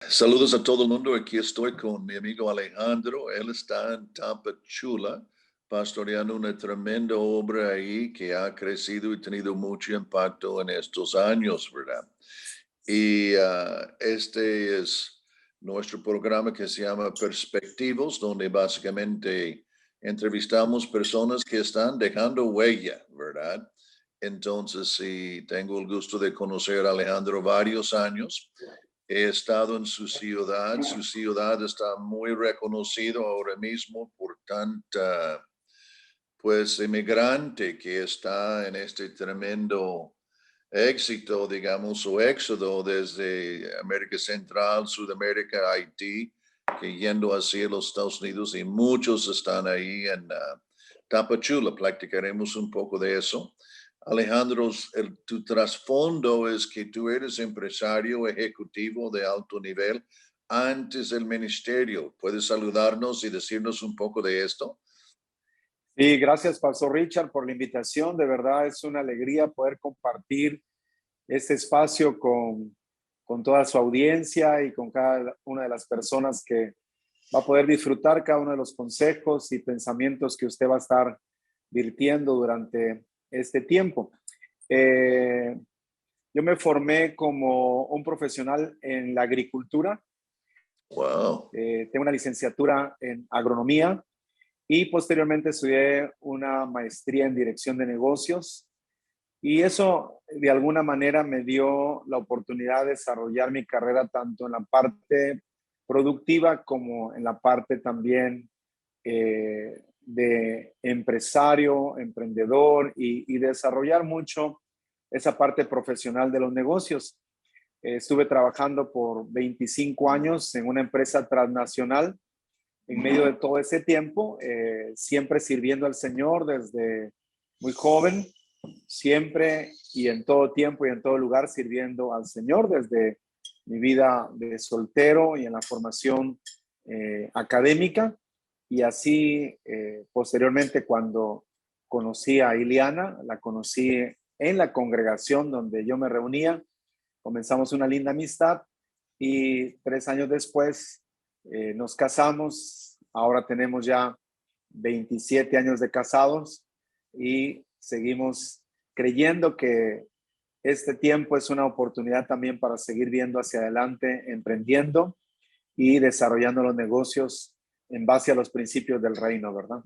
Saludos a todo el mundo. Aquí estoy con mi amigo Alejandro. Él está en Tapachula, pastoreando una tremenda obra ahí que ha crecido y tenido mucho impacto en estos años, ¿verdad? Y este es nuestro programa que se llama Perspectivos, donde básicamente entrevistamos personas que están dejando huella, ¿verdad? Entonces, sí, tengo el gusto de conocer a Alejandro varios años. He estado en su ciudad está muy reconocido ahora mismo por tanta, pues, inmigrante que está en este tremendo éxito, digamos, o éxodo desde América Central, Sudamérica, Haití, que yendo hacia los Estados Unidos y muchos están ahí en Tapachula. Platicaremos un poco de eso. Alejandro, tu trasfondo es que tú eres empresario ejecutivo de alto nivel antes del ministerio. ¿Puedes saludarnos y decirnos un poco de esto? Sí, gracias, Pastor Richard, por la invitación. De verdad es una alegría poder compartir este espacio con toda su audiencia y con cada una de las personas que va a poder disfrutar cada uno de los consejos y pensamientos que usted va a estar virtiendo durante este tiempo. Yo me formé como un profesional en la agricultura. Wow. Tengo una licenciatura en agronomía y posteriormente estudié una maestría en dirección de negocios. Y eso de alguna manera me dio la oportunidad de desarrollar mi carrera tanto en la parte productiva como en la parte también de empresario, emprendedor y desarrollar mucho esa parte profesional de los negocios. Estuve trabajando por 25 años en una empresa transnacional. En medio de todo ese tiempo, siempre sirviendo al Señor desde muy joven, siempre y en todo tiempo y en todo lugar sirviendo al Señor desde mi vida de soltero y en la formación académica. Y así, posteriormente, cuando conocí a Ileana, la conocí en la congregación donde yo me reunía, comenzamos una linda amistad y 3 años después nos casamos. Ahora tenemos ya 27 años de casados y seguimos creyendo que este tiempo es una oportunidad también para seguir viendo hacia adelante, emprendiendo y desarrollando los negocios en base a los principios del reino, ¿verdad?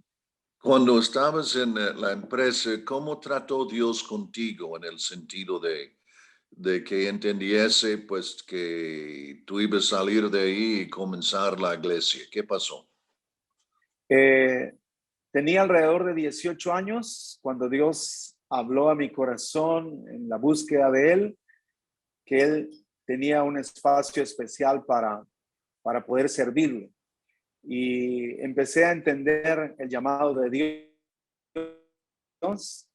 Cuando estabas en la empresa, ¿cómo trató Dios contigo en el sentido de que entendiese pues que tú ibas a salir de ahí y comenzar la iglesia? ¿Qué pasó? Eh, Tenía alrededor de 18 años cuando Dios habló a mi corazón en la búsqueda de Él, que Él tenía un espacio especial para poder servirle. Y empecé a entender el llamado de Dios.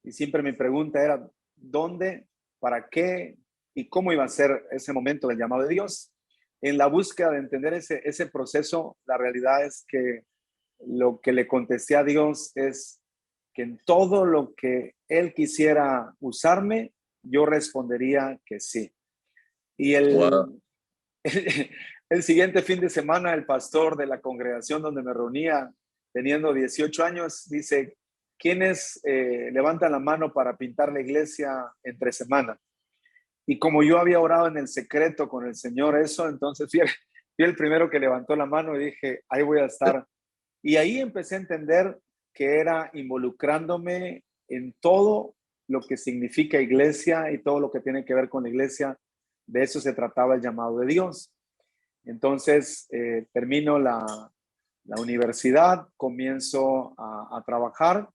Y siempre mi pregunta era, ¿dónde, para qué y cómo iba a ser ese momento del llamado de Dios? En la búsqueda de entender ese proceso, la realidad es que lo que le contesté a Dios es que en todo lo que Él quisiera usarme, yo respondería que sí. Y Wow. el siguiente fin de semana, el pastor de la congregación donde me reunía, teniendo 18 años, dice, ¿quiénes levantan la mano para pintar la iglesia entre semana? Y como yo había orado en el secreto con el Señor eso, entonces fui el primero que levantó la mano y dije, ahí voy a estar. Y ahí empecé a entender que era involucrándome en todo lo que significa iglesia y todo lo que tiene que ver con la iglesia. De eso se trataba el llamado de Dios. Entonces, termino la universidad, comienzo a trabajar.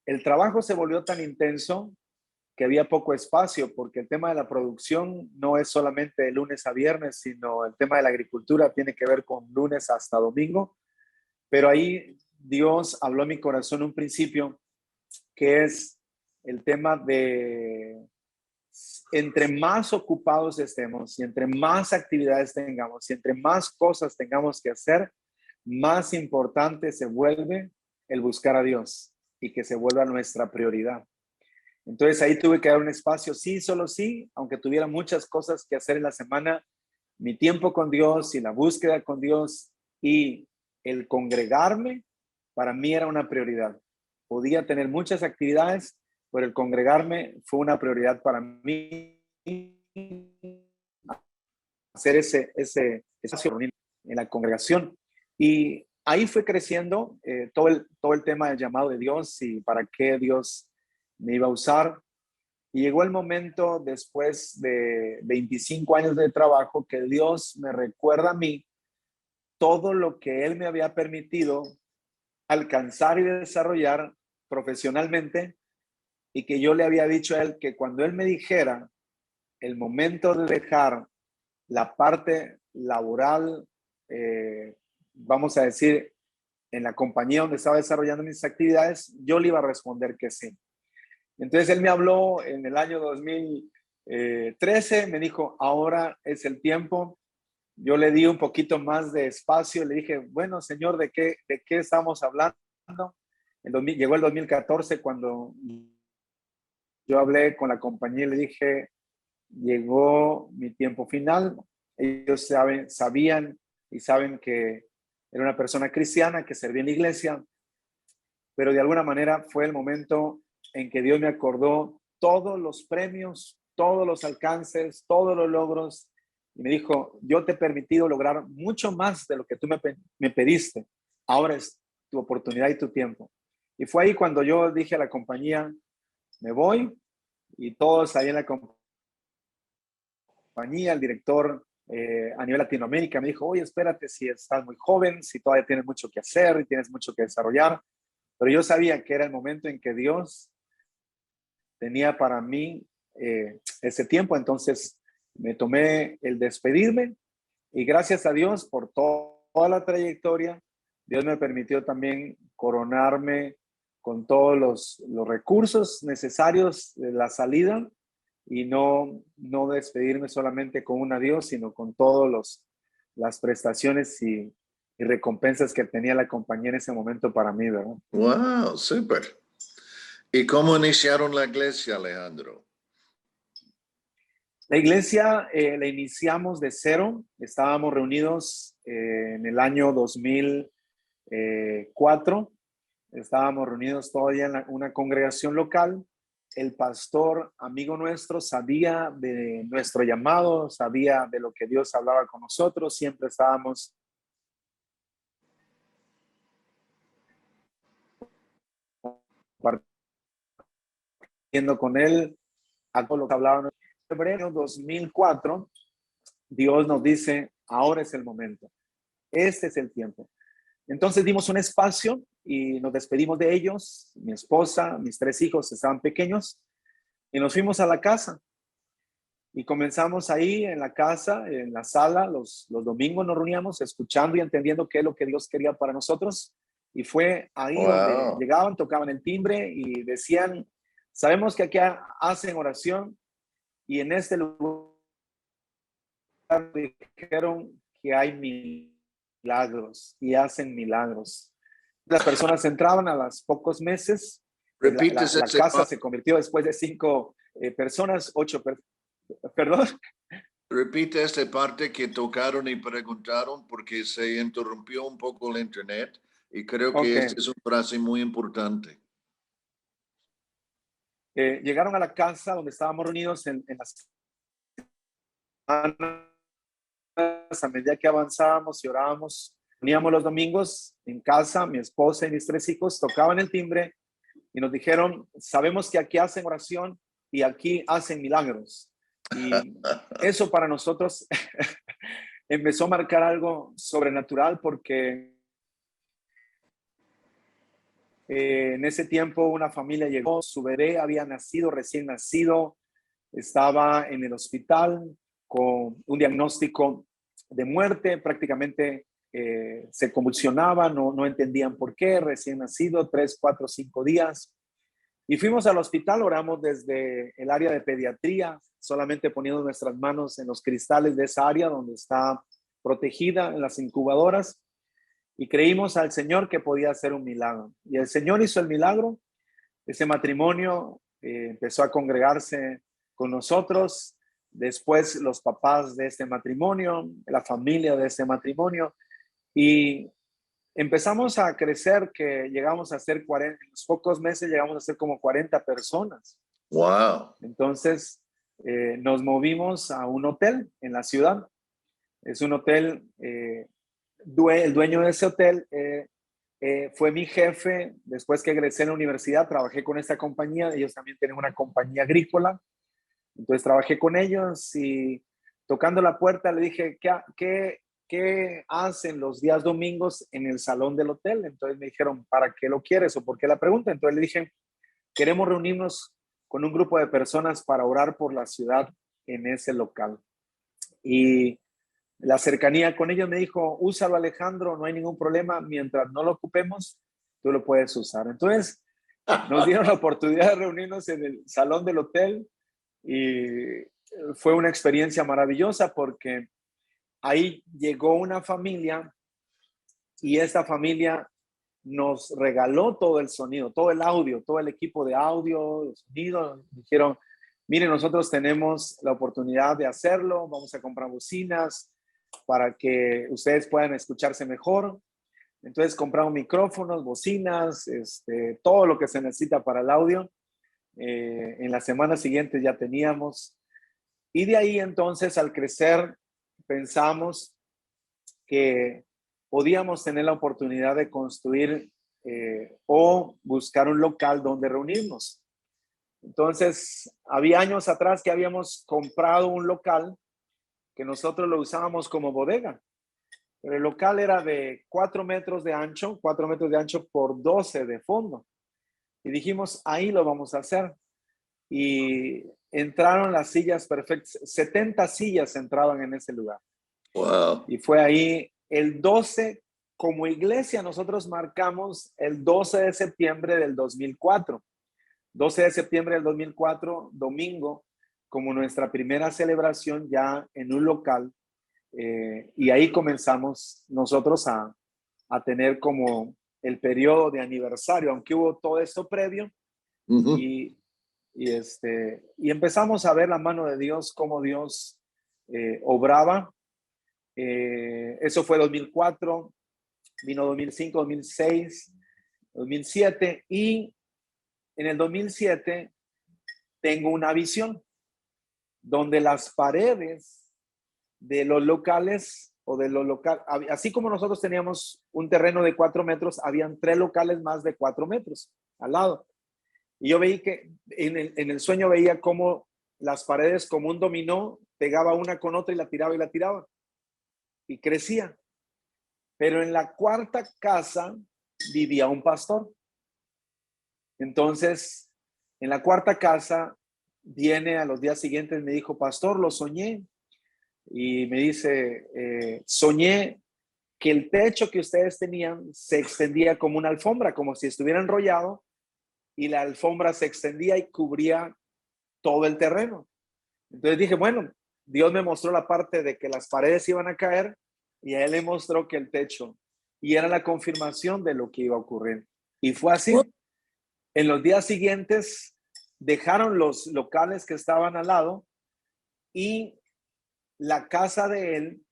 El trabajo se volvió tan intenso que había poco espacio, porque el tema de la producción no es solamente de lunes a viernes, sino el tema de la agricultura tiene que ver con lunes hasta domingo. Pero ahí Dios habló a mi corazón un principio que es el tema de entre más ocupados estemos y entre más actividades tengamos y entre más cosas tengamos que hacer, más importante se vuelve el buscar a Dios y que se vuelva nuestra prioridad. Entonces ahí tuve que dar un espacio, sí, solo sí, aunque tuviera muchas cosas que hacer en la semana, mi tiempo con Dios y la búsqueda con Dios y el congregarme para mí era una prioridad. Podía tener muchas actividades, pero el congregarme fue una prioridad para mí. Hacer ese espacio en la congregación. Y ahí fue creciendo todo el tema del llamado de Dios y para qué Dios me iba a usar. Y llegó el momento, después de 25 años de trabajo, que Dios me recuerda a mí todo lo que Él me había permitido alcanzar y desarrollar profesionalmente, y que yo le había dicho a Él que cuando Él me dijera el momento de dejar la parte laboral, vamos a decir, en la compañía donde estaba desarrollando mis actividades, yo le iba a responder que sí. Entonces él me habló en el año 2013, me dijo, ahora es el tiempo. Yo le di un poquito más de espacio, le dije, bueno, señor, ¿de qué estamos hablando? Llegó el 2014 cuando yo hablé con la compañía y le dije, llegó mi tiempo final. Ellos sabían y saben que era una persona cristiana que servía en la iglesia, pero de alguna manera fue el momento en que Dios me acordó todos los premios, todos los alcances, todos los logros, y me dijo, yo te he permitido lograr mucho más de lo que tú me pediste. Ahora es tu oportunidad y tu tiempo. Y fue ahí cuando yo dije a la compañía, me voy, y todos ahí en la compañía, el director a nivel Latinoamérica me dijo, oye, espérate, si estás muy joven, si todavía tienes mucho que hacer y tienes mucho que desarrollar. Pero yo sabía que era el momento en que Dios tenía para mí ese tiempo. Entonces me tomé el despedirme y gracias a Dios por toda la trayectoria, Dios me permitió también coronarme con todos los recursos necesarios de la salida y no despedirme solamente con un adiós, sino con todas las prestaciones y recompensas que tenía la compañía en ese momento para mí, ¿verdad? Wow, súper. ¿Y cómo iniciaron la iglesia, Alejandro? La iglesia la iniciamos de cero. Estábamos reunidos en el año 2004. Estábamos reunidos todavía en una congregación local. El pastor, amigo nuestro, sabía de nuestro llamado, sabía de lo que Dios hablaba con nosotros. Siempre estábamos compartiendo con él a todo lo que hablaba. En febrero 2004, Dios nos dice, ahora es el momento. Este es el tiempo. Entonces dimos un espacio y nos despedimos de ellos. Mi esposa, mis 3 hijos estaban pequeños y nos fuimos a la casa. Y comenzamos ahí en la casa, en la sala, los domingos nos reuníamos escuchando y entendiendo qué es lo que Dios quería para nosotros. Y fue ahí donde Wow. llegaban, tocaban el timbre y decían, sabemos que aquí hacen oración y en este lugar dijeron que hay milagros y hacen milagros. Las personas entraban a los pocos meses, Repites la ese casa se convirtió después de 5 personas, 8 perdón. Repite esta parte que tocaron y preguntaron porque se interrumpió un poco el internet y creo que Ok. esta es una frase muy importante. Llegaron a la casa donde estábamos reunidos en las semanas, a medida que avanzábamos y orábamos. Reuníamos los domingos en casa, mi esposa y mis 3 hijos tocaban el timbre y nos dijeron, sabemos que aquí hacen oración y aquí hacen milagros. Y eso para nosotros empezó a marcar algo sobrenatural porque en ese tiempo una familia llegó, su bebé había nacido, recién nacido, estaba en el hospital con un diagnóstico de muerte, prácticamente se convulsionaba, no entendían por qué, recién nacido, 3, 4, 5 días. Y fuimos al hospital, oramos desde el área de pediatría, solamente poniendo nuestras manos en los cristales de esa área donde está protegida en las incubadoras. Y creímos al Señor que podía hacer un milagro. Y el Señor hizo el milagro. Ese matrimonio empezó a congregarse con nosotros. después los papás de este matrimonio, la familia de este matrimonio, y empezamos a crecer que llegamos a ser 40, en los pocos meses llegamos a ser como 40 personas. Wow. Entonces nos movimos a un hotel en la ciudad. Es un hotel, el dueño de ese hotel fue mi jefe. Después que egresé en la universidad, trabajé con esta compañía. Ellos también tienen una compañía agrícola. Entonces trabajé con ellos y tocando la puerta le dije, ¿qué hacen los días domingos en el salón del hotel? Entonces me dijeron, ¿para qué lo quieres o por qué la pregunta? Entonces le dije, queremos reunirnos con un grupo de personas para orar por la ciudad en ese local. Y la cercanía con ellos me dijo, úsalo Alejandro, no hay ningún problema, mientras no lo ocupemos, tú lo puedes usar. Entonces nos dieron la oportunidad de reunirnos en el salón del hotel y fue una experiencia maravillosa porque ahí llegó una familia y esta familia nos regaló todo el sonido, todo el audio, todo el equipo de audio, de sonido. Dijeron, miren, nosotros tenemos la oportunidad de hacerlo, vamos a comprar bocinas para que ustedes puedan escucharse mejor. Entonces compramos micrófonos, bocinas, todo lo que se necesita para el audio. En la semana siguiente ya teníamos. Y de ahí entonces al crecer pensamos que podíamos tener la oportunidad de construir o buscar un local donde reunirnos. Entonces, había años atrás que habíamos comprado un local que nosotros lo usábamos como bodega. Pero el local era de 4 metros de ancho por 12 de fondo. Y dijimos, ahí lo vamos a hacer. Y entraron las sillas perfectas, 70 sillas entraban en ese lugar. Wow. Y fue ahí el 12, como iglesia nosotros marcamos el 12 de septiembre del 2004. 12 de septiembre del 2004, domingo, como nuestra primera celebración ya en un local. Y ahí comenzamos nosotros a tener como el periodo de aniversario, aunque hubo todo esto previo. Uh-huh. Y empezamos a ver la mano de Dios, cómo Dios obraba. Eso fue 2004, vino 2005, 2006, 2007 y en el 2007 tengo una visión donde las paredes de los locales o de los locales, así como nosotros teníamos un terreno de 4 metros, habían 3 locales más de 4 metros al lado. Y yo veía que en el sueño veía cómo las paredes como un dominó pegaba una con otra y la tiraba y la tiraba. Y crecía. Pero en la cuarta casa vivía un pastor. Entonces, en la cuarta casa viene a los días siguientes, me dijo, pastor, lo soñé. Y me dice, soñé que el techo que ustedes tenían se extendía como una alfombra, como si estuviera enrollado, y la alfombra se extendía y cubría todo el terreno. Entonces dije, bueno, Dios me mostró la parte de que las paredes iban a caer y a él le mostró que el techo, y era la confirmación de lo que iba a ocurrir. Y fue así. En los días siguientes dejaron los locales que estaban al lado y la casa de él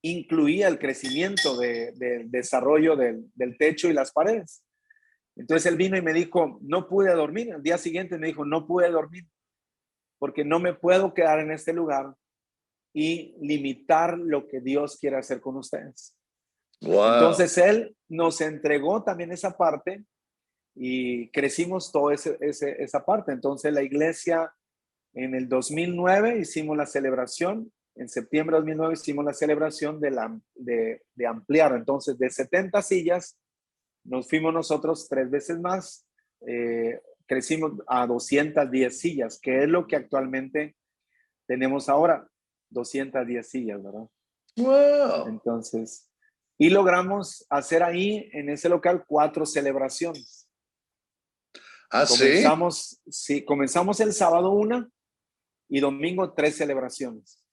incluía el crecimiento del desarrollo del techo y las paredes. Entonces él vino y me dijo, no pude dormir. El día siguiente me dijo, no pude dormir porque no me puedo quedar en este lugar y limitar lo que Dios quiere hacer con ustedes. Wow. Entonces él nos entregó también esa parte y crecimos toda esa parte. Entonces la iglesia en el 2009 hicimos la celebración, en septiembre de 2009 hicimos la celebración de ampliar. Entonces de 70 sillas nos fuimos nosotros 3 veces más, crecimos a 210 sillas, que es lo que actualmente tenemos ahora, 210 sillas, ¿verdad? Wow. Entonces, y logramos hacer ahí en ese local 4 celebraciones. ¿Ah, sí? Comenzamos el sábado 1 y domingo 3 celebraciones.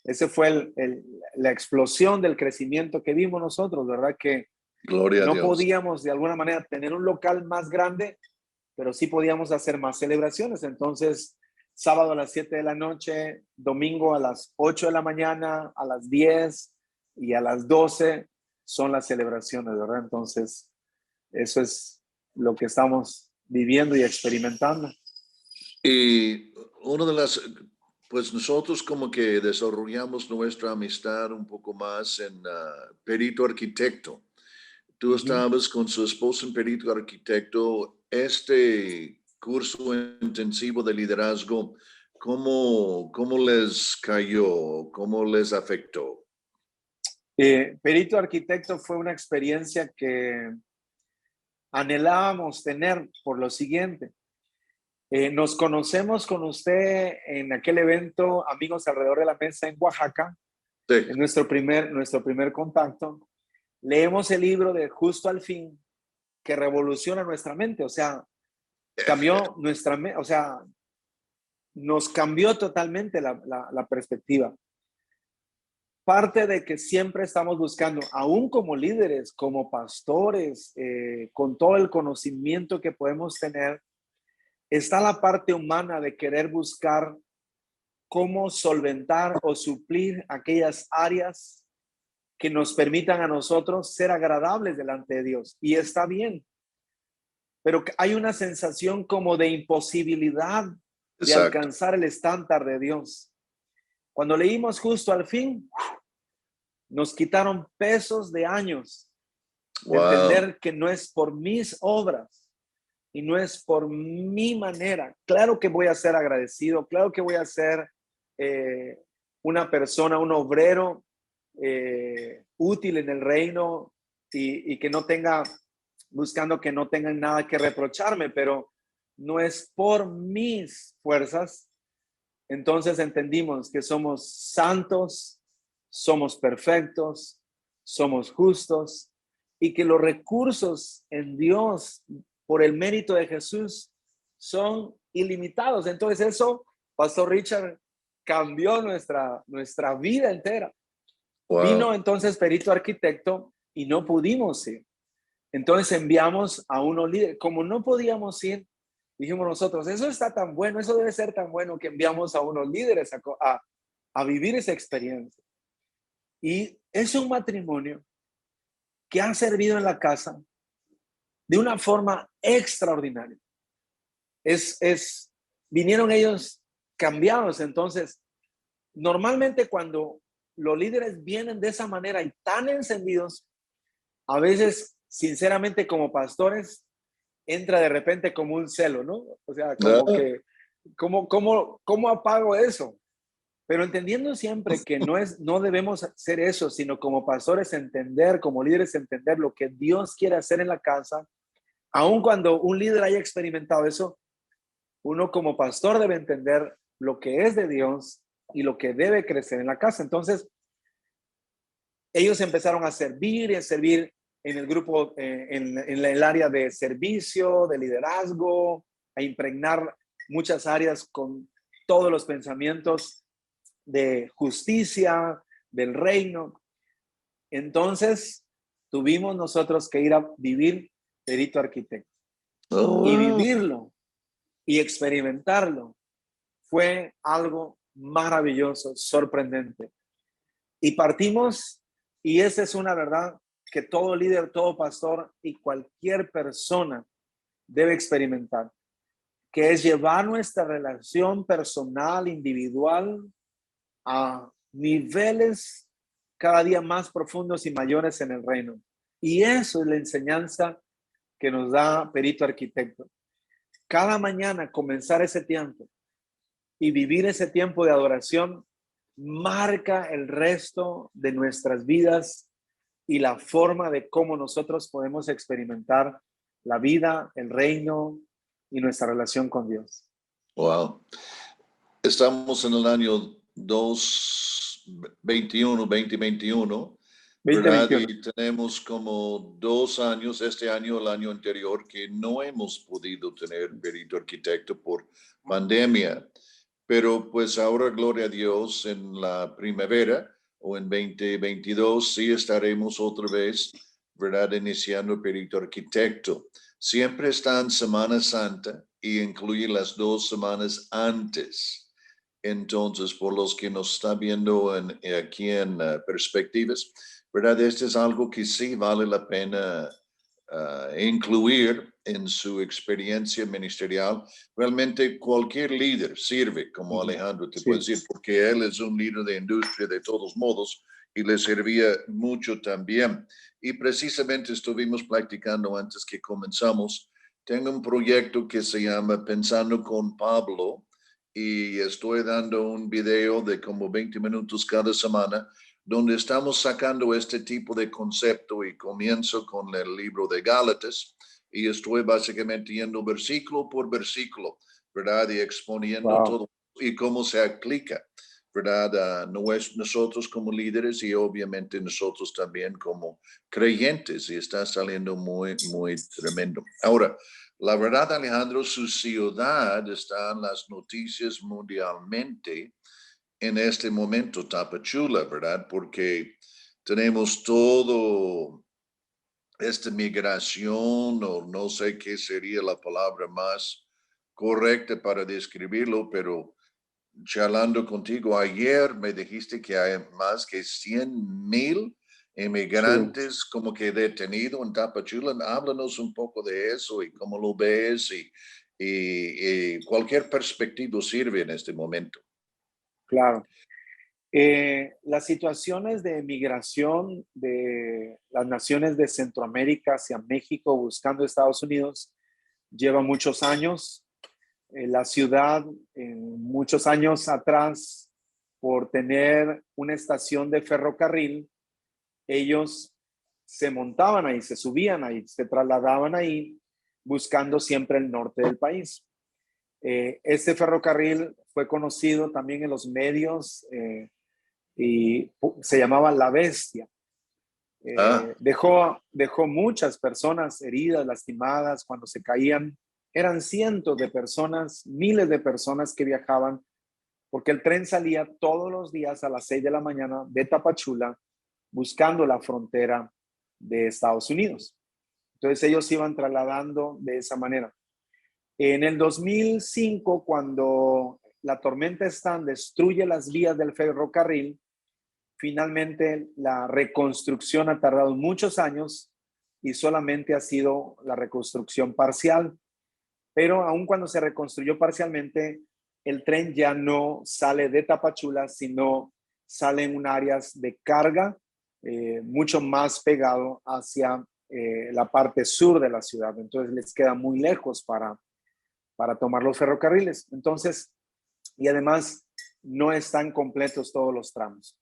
Ese fue la explosión del crecimiento que vimos nosotros, ¿verdad? Que Gloria a no Dios. podíamos de alguna manera tener un local más grande, pero sí podíamos hacer más celebraciones. Entonces sábado a las 7 de la noche, domingo a las 8 de la mañana, a las 10 y a las 12 son las celebraciones, ¿verdad? Entonces, eso es lo que estamos viviendo y experimentando. Y una de las, pues nosotros como que desarrollamos nuestra amistad un poco más en perito arquitecto. Tú estabas con su esposo en perito arquitecto. Este curso intensivo de liderazgo, ¿cómo les cayó? ¿Cómo les afectó? Perito arquitecto fue una experiencia que anhelábamos tener por lo siguiente. Nos conocemos con usted en aquel evento, Amigos Alrededor de la Mesa en Oaxaca, Sí, en nuestro primer contacto. Leemos el libro de Justo al Fin, que revoluciona nuestra mente, o sea, cambió nuestra mente, o sea, nos cambió totalmente la perspectiva. Parte de que siempre estamos buscando, aún como líderes, como pastores, con todo el conocimiento que podemos tener, está la parte humana de querer buscar cómo solventar o suplir aquellas áreas que nos permitan a nosotros ser agradables delante de Dios. Y está bien, pero hay una sensación como de imposibilidad de exacto. alcanzar el estándar de Dios. Cuando leímos Justo al Fin, nos quitaron pesos de años de Wow. entender que no es por mis obras y no es por mi manera. Claro que voy a ser agradecido, claro que voy a ser una persona, un obrero útil en el reino y que no tenga, buscando que no tengan nada que reprocharme, pero no es por mis fuerzas. Entonces entendimos que somos santos, somos perfectos, somos justos y que los recursos en Dios por el mérito de Jesús son ilimitados. Entonces eso, Pastor Richard, cambió nuestra vida entera. Vino Wow. entonces perito arquitecto y no pudimos ir. Entonces enviamos a unos líderes. Como no podíamos ir, dijimos nosotros, eso está tan bueno, eso debe ser tan bueno que enviamos a unos líderes a vivir esa experiencia. Y es un matrimonio que ha servido en la casa de una forma extraordinaria. Vinieron ellos cambiados. Entonces, normalmente cuando los líderes vienen de esa manera y tan encendidos, a veces, sinceramente, como pastores, entra de repente como un celo, ¿no? O sea, como Ah, que, ¿cómo apago eso? Pero entendiendo siempre que no debemos hacer eso, sino como pastores entender, como líderes entender lo que Dios quiere hacer en la casa, aun cuando un líder haya experimentado eso, uno como pastor debe entender lo que es de Dios y lo que debe crecer en la casa. Entonces, ellos empezaron a servir y a servir en el grupo, en el área de servicio, de liderazgo, a impregnar muchas áreas con todos los pensamientos de justicia, del reino. Entonces, tuvimos nosotros que ir a vivir perito arquitecto y oh, vivirlo y experimentarlo. Fue algo maravilloso, sorprendente. Y partimos, y esa es una verdad que todo líder, todo pastor y cualquier persona debe experimentar, que es llevar nuestra relación personal, individual, a niveles cada día más profundos y mayores en el reino. Y eso es la enseñanza que nos da Perito Arquitecto. Cada mañana comenzar ese tiempo y vivir ese tiempo de adoración marca el resto de nuestras vidas y la forma de cómo nosotros podemos experimentar la vida, el reino y nuestra relación con Dios. wow. Estamos en el año 2021, ¿verdad? 2021. Y tenemos como 2 años, este año, el año anterior, que no hemos podido tener perito arquitecto por pandemia. Pero pues ahora, gloria a Dios, en la primavera o en 2022 sí estaremos otra vez, ¿verdad? Iniciando perito arquitecto. Siempre está en Semana Santa y incluir las 2 semanas antes. Entonces, por los que nos está viendo aquí en Perspectivas, ¿verdad? Este es algo que sí vale la pena incluir en su experiencia ministerial. Realmente cualquier líder sirve, como Alejandro te puede decir, porque él es un líder de industria de todos modos y le servía mucho también. Y precisamente estuvimos practicando antes que comenzamos. Tengo un proyecto que se llama Pensando con Pablo y estoy dando un video de como 20 minutos cada semana donde estamos sacando este tipo de concepto y comienzo con el libro de Gálatas y estoy básicamente yendo versículo por versículo, ¿verdad? Y exponiendo todo y cómo se aplica, ¿verdad? Nosotros como líderes y obviamente nosotros también como creyentes y está saliendo muy, muy tremendo. Ahora, la verdad, Alejandro, su ciudad está en las noticias mundialmente en este momento, Tapachula, ¿verdad? Porque tenemos todo esta migración, o no sé qué sería la palabra más correcta para describirlo, pero charlando contigo ayer me dijiste que hay más que 100,000 inmigrantes como que detenidos en Tapachula. Háblanos un poco de eso y cómo lo ves y cualquier perspectiva sirve en este momento. Claro. Las situaciones de migración de las naciones de Centroamérica hacia México buscando Estados Unidos lleva muchos años. La ciudad, muchos años atrás, por tener una estación de ferrocarril, ellos se montaban ahí, se subían ahí, se trasladaban ahí, buscando siempre el norte del país. Este ferrocarril fue conocido también en los medios y se llamaba La Bestia. Dejó muchas personas heridas, lastimadas cuando se caían. Eran cientos de personas, miles de personas que viajaban, porque el tren salía todos los días a las 6 de la mañana de Tapachula, buscando la frontera de Estados Unidos. Entonces ellos iban trasladando de esa manera. En el 2005, cuando la tormenta Stan destruye las vías del ferrocarril, finalmente la reconstrucción ha tardado muchos años y solamente ha sido la reconstrucción parcial. Pero aun cuando se reconstruyó parcialmente, el tren ya no sale de Tapachula, sino sale en un área de carga mucho más pegado hacia la parte sur de la ciudad. Entonces les queda muy lejos para tomar los ferrocarriles. Entonces, y además no están completos todos los tramos.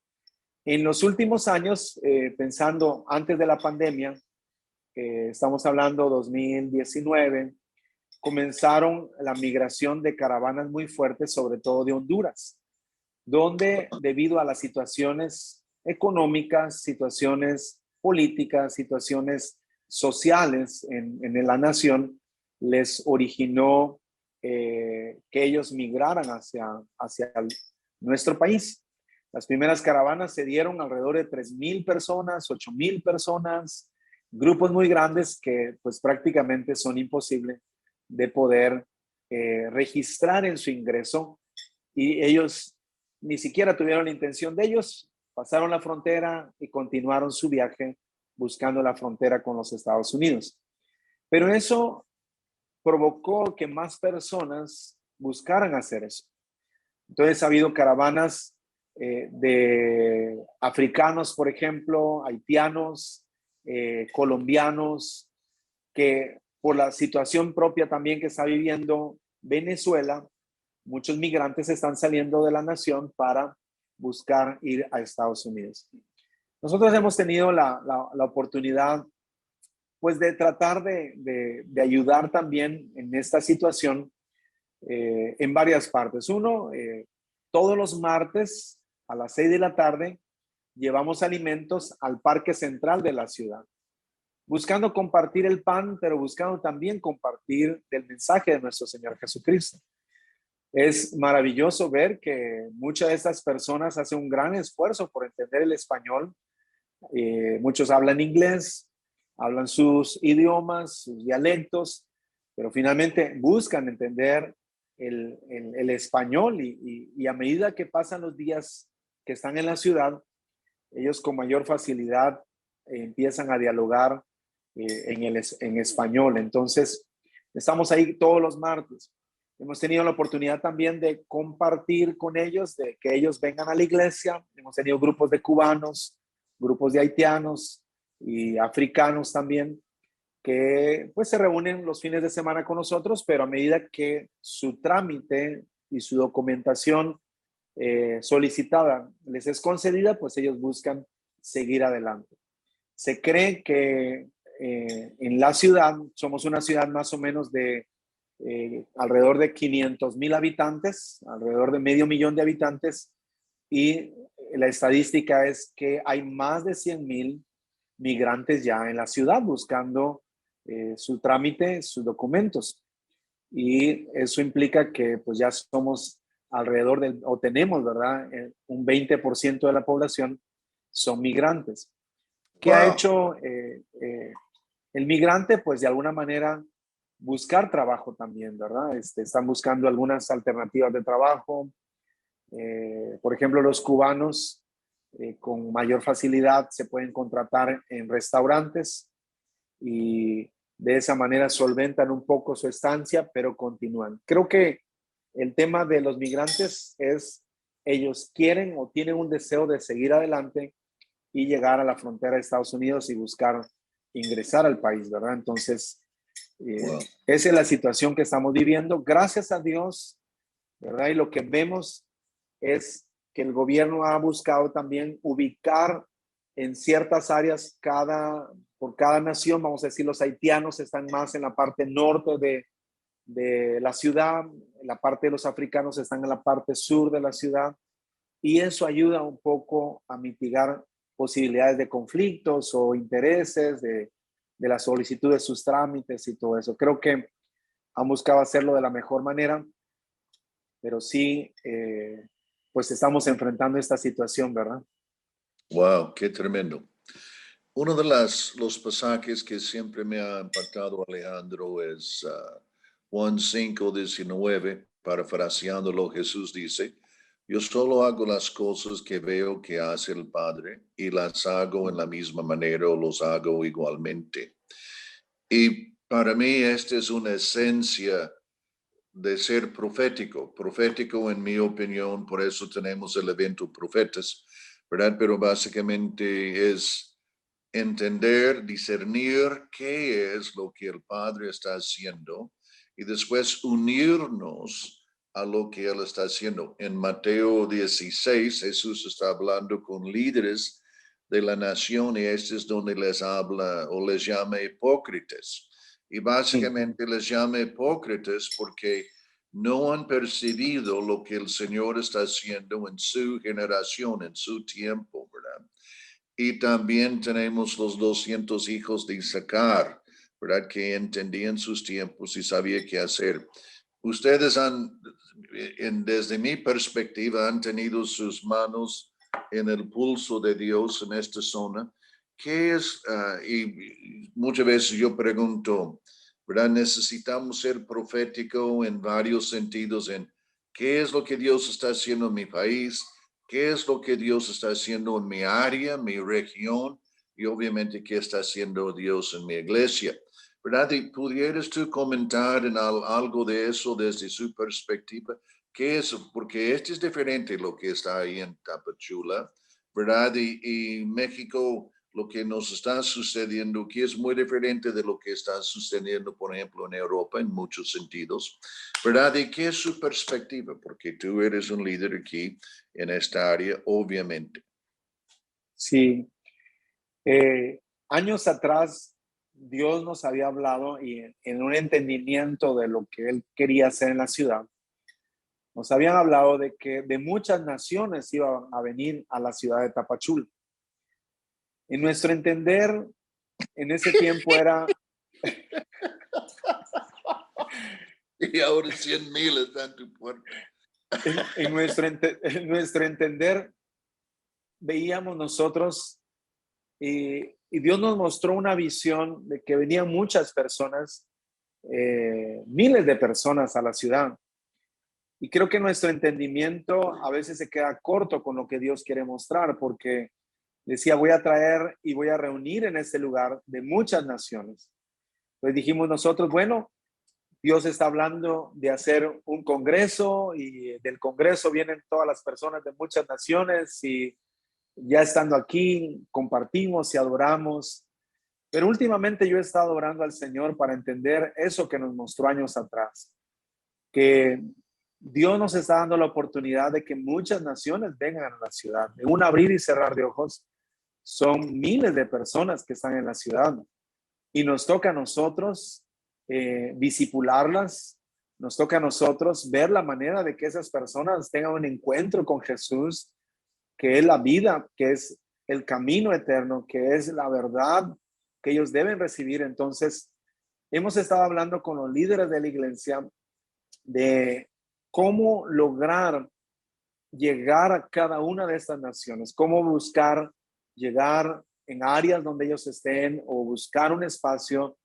En los últimos años, pensando antes de la pandemia, estamos hablando 2019, comenzaron la migración de caravanas muy fuertes, sobre todo de Honduras, donde debido a las situaciones económicas, situaciones políticas, situaciones sociales en la nación, les originó que ellos migraran hacia nuestro país. Las primeras caravanas se dieron alrededor de 3,000 personas, 8,000 personas, grupos muy grandes que pues prácticamente son imposibles de poder registrar en su ingreso, y ellos ni siquiera tuvieron la intención de ellos, pasaron la frontera y continuaron su viaje buscando la frontera con los Estados Unidos. Pero eso provocó que más personas buscaran hacer eso. Entonces ha habido caravanas de africanos, por ejemplo, haitianos, colombianos, que por la situación propia también que está viviendo Venezuela, muchos migrantes están saliendo de la nación para buscar ir a Estados Unidos. Nosotros hemos tenido la oportunidad pues de tratar de ayudar también en esta situación en varias partes. Uno, todos los martes a las 6 de la tarde llevamos alimentos al parque central de la ciudad, buscando compartir el pan, pero buscando también compartir el mensaje de nuestro Señor Jesucristo. Es maravilloso ver que muchas de estas personas hacen un gran esfuerzo por entender el español. Muchos hablan inglés, hablan sus idiomas, sus dialectos, pero finalmente buscan entender el español y a medida que pasan los días que están en la ciudad, ellos con mayor facilidad empiezan a dialogar en español. Entonces, estamos ahí todos los martes. Hemos tenido la oportunidad también de compartir con ellos, de que ellos vengan a la iglesia. Hemos tenido grupos de cubanos, grupos de haitianos y africanos también, que pues se reúnen los fines de semana con nosotros, pero a medida que su trámite y su documentación solicitada les es concedida, pues ellos buscan seguir adelante. Se cree que en la ciudad, somos una ciudad más o menos de alrededor de 500,000 habitantes, alrededor de 500,000 de habitantes, y la estadística es que hay más de 100,000 migrantes ya en la ciudad buscando su trámite, sus documentos. Y eso implica que pues ya somos alrededor del, o tenemos, ¿verdad? Un 20% de la población son migrantes. ¿Qué ha Wow. hecho el migrante? Pues de alguna manera buscar trabajo también, ¿verdad? Están buscando algunas alternativas de trabajo. Por ejemplo, los cubanos con mayor facilidad se pueden contratar en restaurantes y de esa manera solventan un poco su estancia, pero continúan. Creo que el tema de los migrantes es ellos quieren o tienen un deseo de seguir adelante y llegar a la frontera de Estados Unidos y buscar ingresar al país, ¿verdad? Entonces, Wow. esa es la situación que estamos viviendo. Gracias a Dios, ¿verdad? Y lo que vemos es que el gobierno ha buscado también ubicar en ciertas áreas por cada nación. Vamos a decir, los haitianos están más en la parte norte de la ciudad, la parte de los africanos están en la parte sur de la ciudad, y eso ayuda un poco a mitigar posibilidades de conflictos o intereses de la solicitud de sus trámites y todo eso. Creo que han buscado hacerlo de la mejor manera, pero sí, pues estamos enfrentando esta situación, ¿verdad? Wow, qué tremendo. Uno de los pasajes que siempre me ha impactado, Alejandro, es Juan 5:19, parafraseándolo, Jesús dice, yo solo hago las cosas que veo que hace el Padre y las hago en la misma manera o los hago igualmente. Y para mí esta es una esencia de ser profético. Profético, en mi opinión, por eso tenemos el evento Profetas, ¿verdad? Pero básicamente es entender, discernir qué es lo que el Padre está haciendo y después unirnos a lo que Él está haciendo. En Mateo 16, Jesús está hablando con líderes de la nación y este es donde les habla o les llama hipócritas. Y básicamente les llama hipócritas porque no han percibido lo que el Señor está haciendo en su generación, en su tiempo, ¿verdad? Y también tenemos los 200 hijos de Isaacar, ¿verdad? Que entendían sus tiempos y sabía qué hacer. Ustedes han, desde mi perspectiva, han tenido sus manos en el pulso de Dios en esta zona. ¿Qué es? Y muchas veces yo pregunto, ¿verdad? Necesitamos ser profético en varios sentidos, en qué es lo que Dios está haciendo en mi país, qué es lo que Dios está haciendo en mi área, mi región, y obviamente qué está haciendo Dios en mi iglesia. ¿Verdad? ¿Y pudieras tú comentar en algo de eso desde su perspectiva? ¿Qué es? Porque este es diferente lo que está ahí en Tapachula, ¿verdad? Y México, lo que nos está sucediendo aquí es muy diferente de lo que está sucediendo, por ejemplo, en Europa en muchos sentidos, ¿verdad? ¿Y qué es su perspectiva? Porque tú eres un líder aquí en esta área, obviamente. Sí. Años atrás, Dios nos había hablado y en un entendimiento de lo que Él quería hacer en la ciudad, nos habían hablado de que de muchas naciones iban a venir a la ciudad de Tapachula. En nuestro entender, en ese tiempo era, Y ahora 100,000 están en tu puerta. en nuestro entender, veíamos nosotros y Dios nos mostró una visión de que venían muchas personas miles de personas a la ciudad. Y creo que nuestro entendimiento a veces se queda corto con lo que Dios quiere mostrar, porque decía, voy a traer y voy a reunir en este lugar de muchas naciones. Entonces dijimos nosotros, bueno, Dios está hablando de hacer un congreso y del congreso vienen todas las personas de muchas naciones y ya estando aquí compartimos y adoramos. Pero últimamente yo he estado orando al Señor para entender eso que nos mostró años atrás, que Dios nos está dando la oportunidad de que muchas naciones vengan a la ciudad. De un abrir y cerrar de ojos, son miles de personas que están en la ciudad y nos toca a nosotros discipularlas, nos toca a nosotros ver la manera de que esas personas tengan un encuentro con Jesús, que es la vida, que es el camino eterno, que es la verdad que ellos deben recibir. Entonces, hemos estado hablando con los líderes de la iglesia de cómo lograr llegar a cada una de estas naciones, cómo buscar llegar en áreas donde ellos estén o buscar un espacio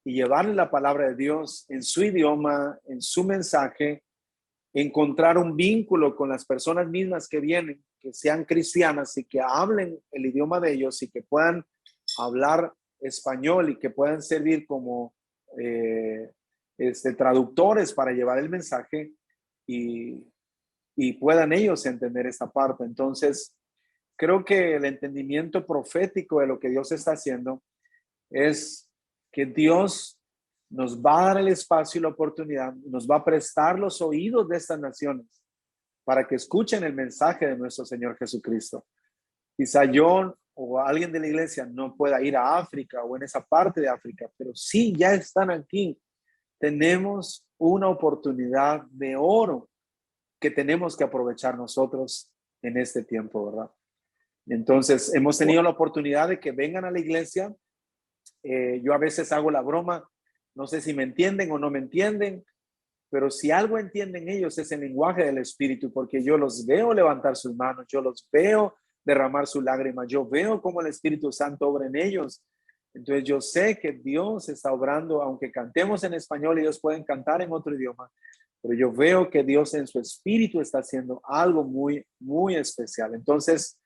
y llevarle la palabra de Dios en su idioma, en su mensaje, encontrar un vínculo con las personas mismas que vienen, que sean cristianas y que hablen el idioma de ellos y que puedan hablar español y que puedan servir como traductores para llevar el mensaje y puedan ellos entender esta parte. Entonces, creo que el entendimiento profético de lo que Dios está haciendo es que Dios nos va a dar el espacio y la oportunidad, nos va a prestar los oídos de estas naciones para que escuchen el mensaje de nuestro Señor Jesucristo. Quizá yo o alguien de la iglesia no pueda ir a África o en esa parte de África, pero sí ya están aquí. Tenemos una oportunidad de oro que tenemos que aprovechar nosotros en este tiempo, ¿verdad? Entonces, hemos tenido la oportunidad de que vengan a la iglesia. Yo a veces hago la broma, no sé si me entienden o no me entienden, pero si algo entienden ellos es el lenguaje del Espíritu, porque yo los veo levantar sus manos, yo los veo derramar sus lágrimas, yo veo cómo el Espíritu Santo obra en ellos. Entonces yo sé que Dios está obrando, aunque cantemos en español, ellos pueden cantar en otro idioma, pero yo veo que Dios en su espíritu está haciendo algo muy, muy especial. Entonces,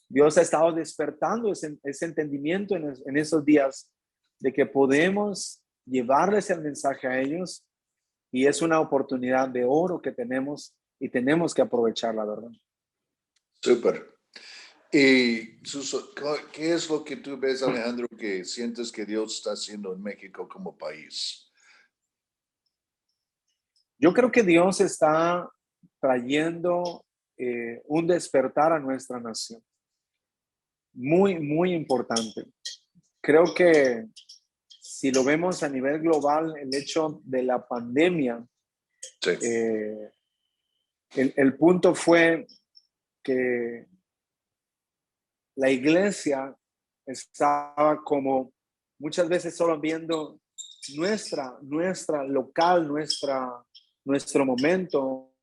Dios ha estado despertando ese entendimiento en esos días de que podemos llevarles el mensaje a ellos y es una oportunidad de oro que tenemos y tenemos que aprovecharla, ¿verdad? Súper. ¿Y qué es lo que tú ves, Alejandro, que sientes que Dios está haciendo en México como país? Yo creo que Dios está trayendo un despertar a nuestra nación. Muy, muy importante. Creo que si lo vemos a nivel global, el hecho de la pandemia, Sí. El punto fue que la iglesia estaba como muchas veces solo viendo nuestra local, nuestro momento.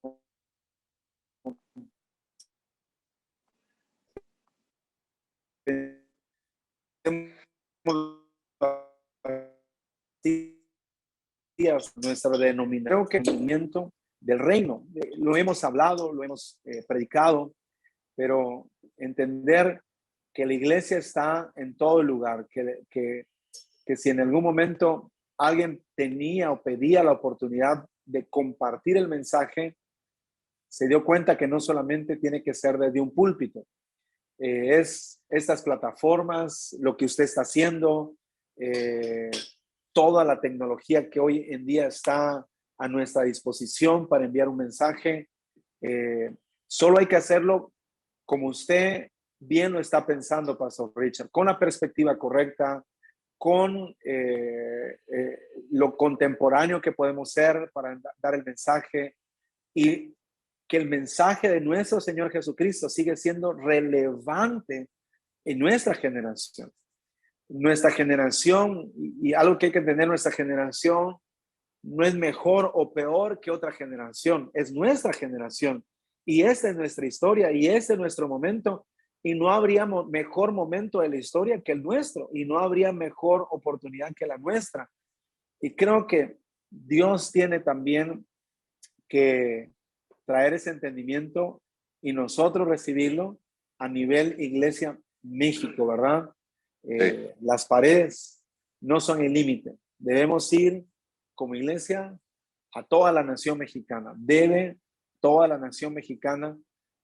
Nuestra denominación, creo que el movimiento del reino, lo hemos hablado, lo hemos predicado, pero entender que la iglesia está en todo lugar, que si en algún momento alguien tenía o pedía la oportunidad de compartir el mensaje, se dio cuenta que no solamente tiene que ser desde un púlpito, es estas plataformas, lo que usted está haciendo, toda la tecnología que hoy en día está a nuestra disposición para enviar un mensaje. Solo hay que hacerlo como usted bien lo está pensando, Pastor Richard, con la perspectiva correcta, con lo contemporáneo que podemos ser para dar el mensaje y que el mensaje de nuestro Señor Jesucristo sigue siendo relevante en nuestra generación. Nuestra generación, y algo que hay que entender, nuestra generación no es mejor o peor que otra generación, es nuestra generación. Y esta es nuestra historia y este es nuestro momento. Y no habría mejor momento de la historia que el nuestro y no habría mejor oportunidad que la nuestra. Y creo que Dios tiene también que traer ese entendimiento y nosotros recibirlo a nivel Iglesia México, ¿verdad? Las paredes no son el límite. Debemos ir como iglesia a toda la nación mexicana. Debe toda la nación mexicana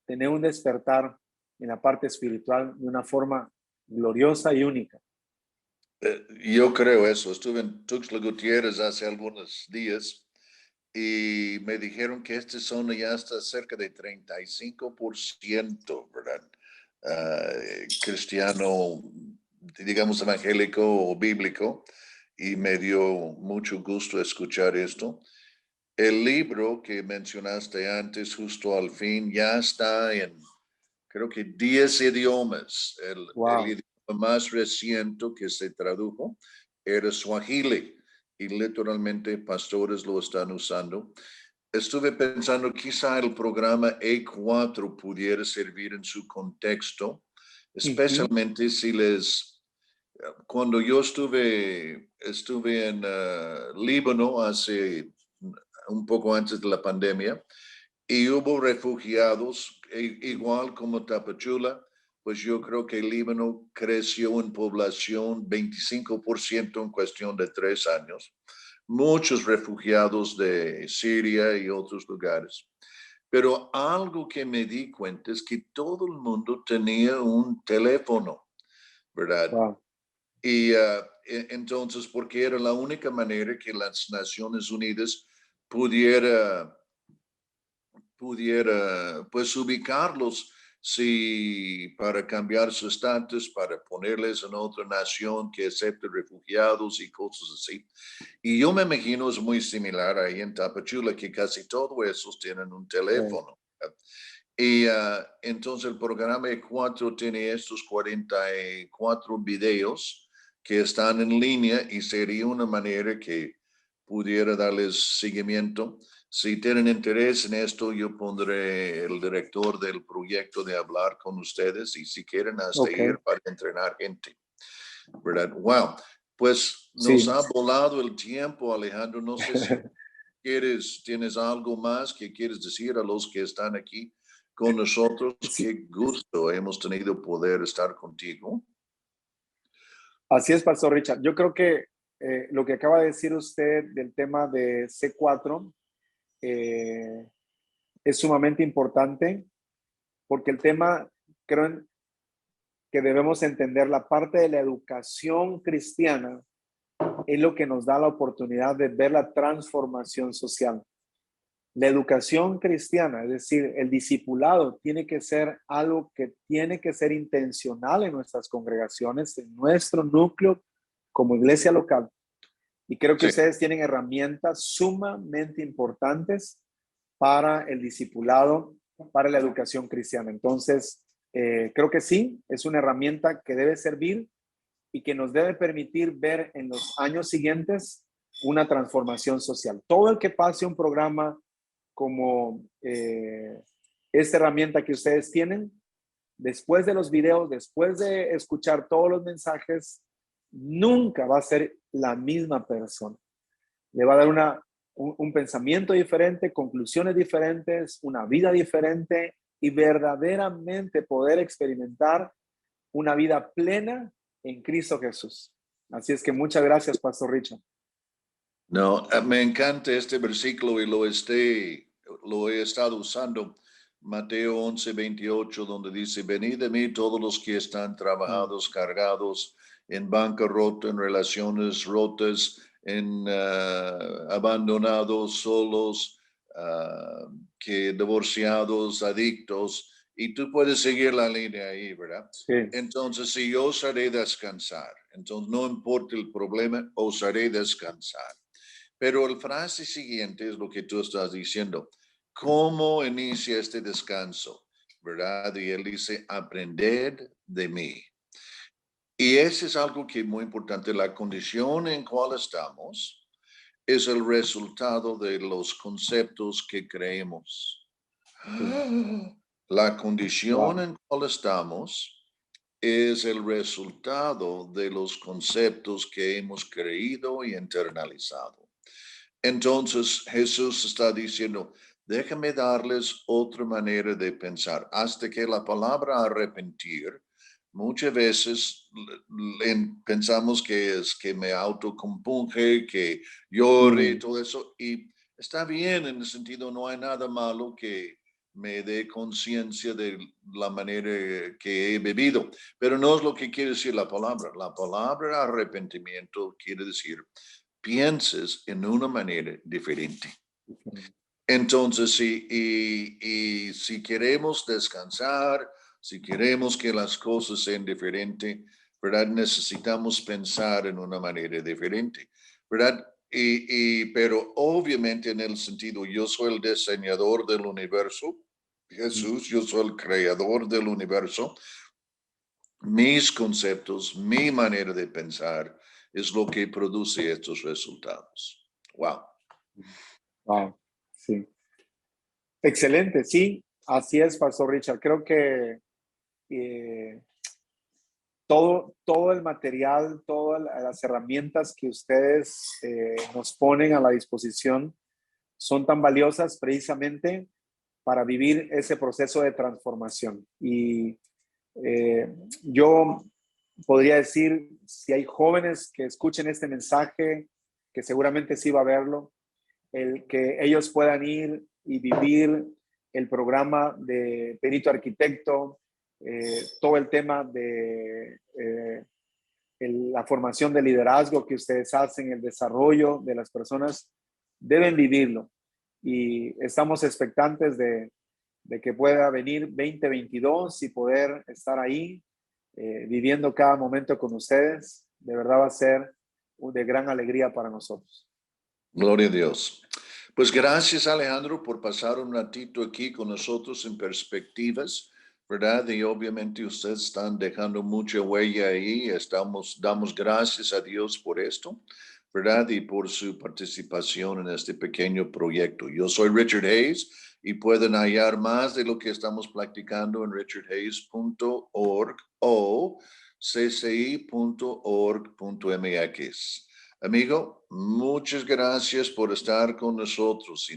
tener un despertar en la parte espiritual de una forma gloriosa y única. Yo creo eso. Estuve en Tuxtla Gutiérrez hace algunos días y me dijeron que esta zona ya está cerca de 35%, ¿verdad? Cristiano, digamos, evangélico o bíblico, y me dio mucho gusto escuchar esto. El libro que mencionaste antes, justo al fin, ya está en, creo que 10 idiomas. El idioma más reciente que se tradujo era Swahili y literalmente pastores lo están usando. Estuve pensando quizá el programa E4 pudiera servir en su contexto, especialmente si cuando yo estuve en Líbano hace un poco antes de la pandemia y hubo refugiados, igual como Tapachula, pues yo creo que Líbano creció en población 25% en cuestión de 3 años. Muchos refugiados de Siria y otros lugares. Pero algo que me di cuenta es que todo el mundo tenía un teléfono, ¿verdad? Wow. Y entonces, porque era la única manera que las Naciones Unidas pudiera pues ubicarlos, si para cambiar su estatus, para ponerles en otra nación que acepte refugiados y cosas así. Y yo me imagino es muy similar ahí en Tapachula, que casi todos esos tienen un teléfono. Y entonces el programa E4 tiene estos 44 videos que están en línea y sería una manera que pudiera darles seguimiento. Si tienen interés en esto, yo pondré el director del proyecto de hablar con ustedes y si quieren hasta ir para entrenar gente, ¿verdad? Wow, pues nos ha volado el tiempo, Alejandro. No sé si tienes algo más que quieres decir a los que están aquí con nosotros. Sí, Qué gusto hemos tenido poder estar contigo. así es, Pastor Richard. Yo creo que lo que acaba de decir usted del tema de C4 es sumamente importante porque el tema, creo que debemos entender la parte de la educación cristiana es lo que nos da la oportunidad de ver la transformación social. La educación cristiana, es decir, el discipulado, tiene que ser algo que tiene que ser intencional en nuestras congregaciones, en nuestro núcleo como iglesia local. Y creo que ustedes tienen herramientas sumamente importantes para el discipulado, para la educación cristiana. Entonces, creo que sí, es una herramienta que debe servir y que nos debe permitir ver en los años siguientes una transformación social. Todo el que pase un programa como esta herramienta que ustedes tienen, después de los videos, después de escuchar todos los mensajes, nunca va a ser la misma persona. Le va a dar un pensamiento diferente, conclusiones diferentes, una vida diferente y verdaderamente poder experimentar una vida plena en Cristo Jesús. Así es que muchas gracias, Pastor Richard. No, me encanta este versículo y lo he estado usando. Mateo 11:28, donde dice: venid de mí todos los que están trabajados, cargados, en bancarrota, en relaciones rotas, en abandonados, solos, que divorciados, adictos. Y tú puedes seguir la línea ahí, ¿verdad? Sí. Entonces, si yo os haré descansar, entonces no importa el problema, os haré descansar. Pero el frase siguiente es lo que tú estás diciendo. ¿Cómo inicia este descanso? ¿Verdad? Y él dice: aprended de mí. Y ese es algo que es muy importante. La condición en cual estamos es el resultado de los conceptos que creemos. La condición en cual estamos es el resultado de los conceptos que hemos creído y internalizado. Entonces Jesús está diciendo, déjame darles otra manera de pensar, hasta que la palabra arrepentir, muchas veces pensamos que es que me autocompunge, que llore y todo eso, y está bien en el sentido, no hay nada malo que me dé conciencia de la manera que he bebido, pero no es lo que quiere decir la palabra. La palabra arrepentimiento quiere decir pienses en una manera diferente. Entonces, si queremos descansar, si queremos que las cosas sean diferentes, ¿verdad? Necesitamos pensar en una manera diferente, ¿verdad? Pero obviamente en el sentido, yo soy el diseñador del universo, Jesús, yo soy el creador del universo, mis conceptos, mi manera de pensar es lo que produce estos resultados. Wow. Wow, sí. Excelente, sí, así es, Pastor Richard. Creo que todo el material, todas las herramientas que ustedes nos ponen a la disposición son tan valiosas precisamente para vivir ese proceso de transformación. Y yo podría decir, si hay jóvenes que escuchen este mensaje, que seguramente sí va a verlo, el que ellos puedan ir y vivir el programa de perito arquitecto, todo el tema de la formación de liderazgo que ustedes hacen, el desarrollo de las personas, deben vivirlo. Y estamos expectantes de que pueda venir 2022 y poder estar ahí viviendo cada momento con ustedes. De verdad va a ser de gran alegría para nosotros. Gloria a Dios. Pues gracias, Alejandro, por pasar un ratito aquí con nosotros en Perspectivas, ¿verdad? Y obviamente ustedes están dejando mucha huella ahí. Damos gracias a Dios por esto, ¿verdad? Y por su participación en este pequeño proyecto. Yo soy Richard Hayes y pueden hallar más de lo que estamos practicando en richardhayes.org o cci.org.mx. Amigo, muchas gracias por estar con nosotros.